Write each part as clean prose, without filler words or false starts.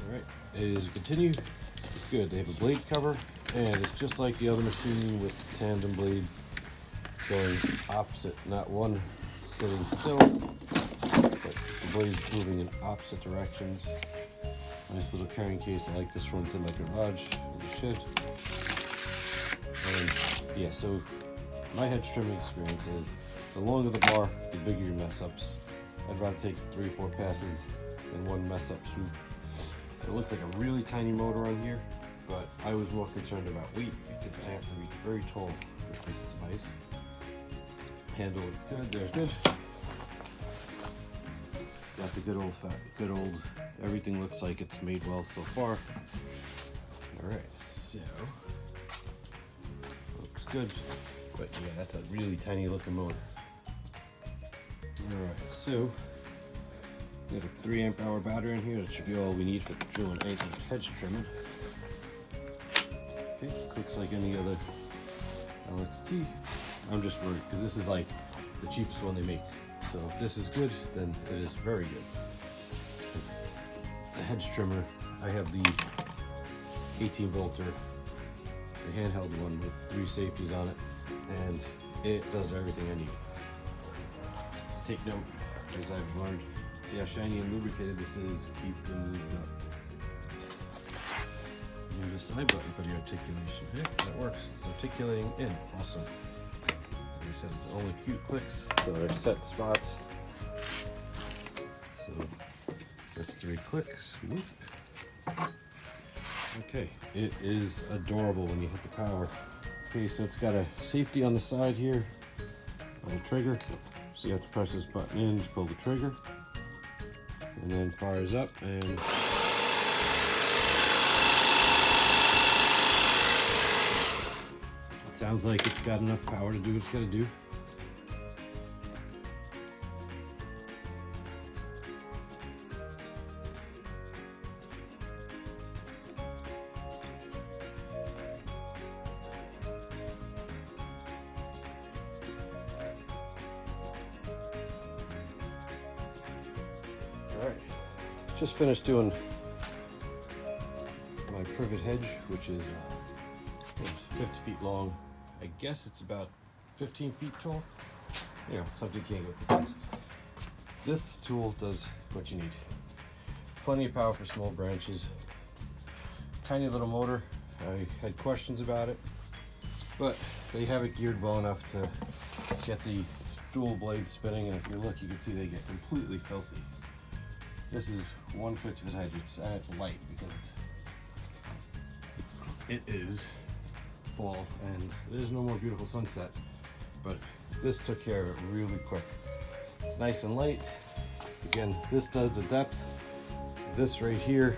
Alright, as you continue, it's good. They have a blade cover, and it's just like the other machine with tandem blades going opposite, not one sitting still, but the blades moving in opposite directions. Nice little carrying case. I like this one. It's in my garage, in the shed. And yeah, so my hedge trimming experience is the longer the bar, the bigger your mess ups. I'd rather take 3 or 4 passes than one mess up swoop. It looks like a really tiny motor on here, but I was more concerned about weight because I have to reach very tall with this device. Handle, it's good, there's good. It's got the good old, everything looks like it's made well so far. Alright, so, looks good, but yeah, that's a really tiny looking motor. Alright, so, we have a 3 amp hour battery in here. That should be all we need for drilling anything with hedge trimming. Okay, clicks like any other LXT. I'm just worried because this is like the cheapest one they make. So if this is good, then it is very good. The hedge trimmer, I have the 18 volter, the handheld one with 3 safeties on it, and it does everything I need. Take note, as I've learned. See how shiny and lubricated this is, keep them lubed up. Use the side button for the articulation. Yeah, that works. It's articulating in. Awesome. Like I said, it's only a few clicks, so they're set spots. So that's 3 clicks. Whoop. Okay, it is adorable when you hit the power. Okay, so it's got a safety on the side here on the trigger. So you have to press this button in to pull the trigger. And then fires up, and it sounds like it's got enough power to do what it's got to do. Alright, just finished doing my privet hedge, which is 50 feet long. I guess it's about 15 feet tall. You know, something you can't go with the fence. This tool does what you need. Plenty of power for small branches. Tiny little motor. I had questions about it, but they have it geared well enough to get the dual blades spinning, and if you look, you can see they get completely filthy. This is 1/5 of the hedge, and it's light because it is fall and there's no more beautiful sunset, but this took care of it really quick. It's nice and light. Again, this does the depth. This right here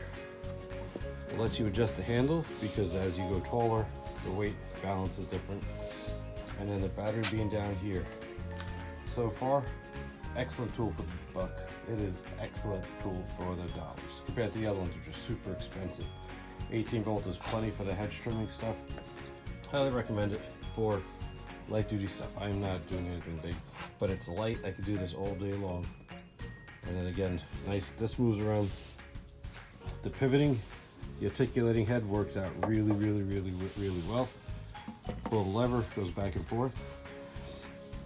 lets you adjust the handle because as you go taller, the weight balance is different. And then the battery being down here. So far, excellent tool for the buck. It is an excellent tool for the dollars compared to the other ones, which are super expensive. 18 volt is plenty for the hedge trimming stuff. Highly recommend it for light duty stuff. I'm not doing anything big, but it's light. I could do this all day long. And then again, nice. This moves around. The pivoting, the articulating head works out really well. Pull the lever, goes back and forth.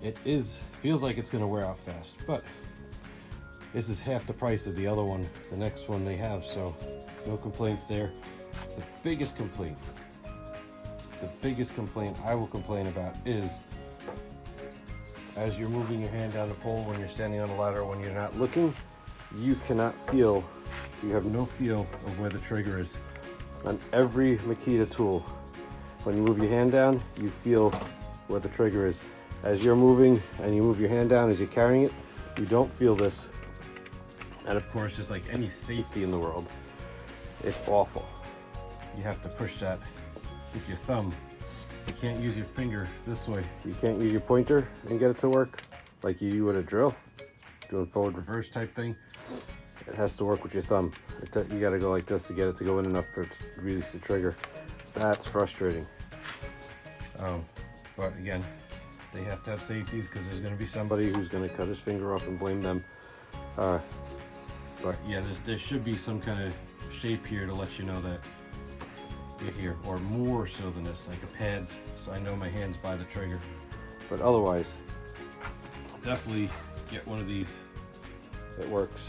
It feels like it's going to wear out fast, but this is half the price of the other one, the next one they have, so no complaints there. The biggest complaint I will complain about is as you're moving your hand down the pole, when you're standing on a ladder, when you're not looking, you have no feel of where the trigger is. On every Makita tool, when you move your hand down, you feel where the trigger is. As you're moving and you move your hand down as you're carrying it, you don't feel this. And of course, just like any safety in the world, it's awful. You have to push that with your thumb. You can't use your finger this way. You can't use your pointer and get it to work like you would a drill, doing forward reverse type thing. It has to work with your thumb. You got to go like this to get it to go in enough for it to release the trigger. That's frustrating. But again, they have to have safeties because there's going to be somebody who's going to cut his finger off and blame them. But yeah, there should be some kind of shape here to let you know that you're here, or more so than this, like a pad, so I know my hand's by the trigger. But otherwise, definitely get one of these. It works.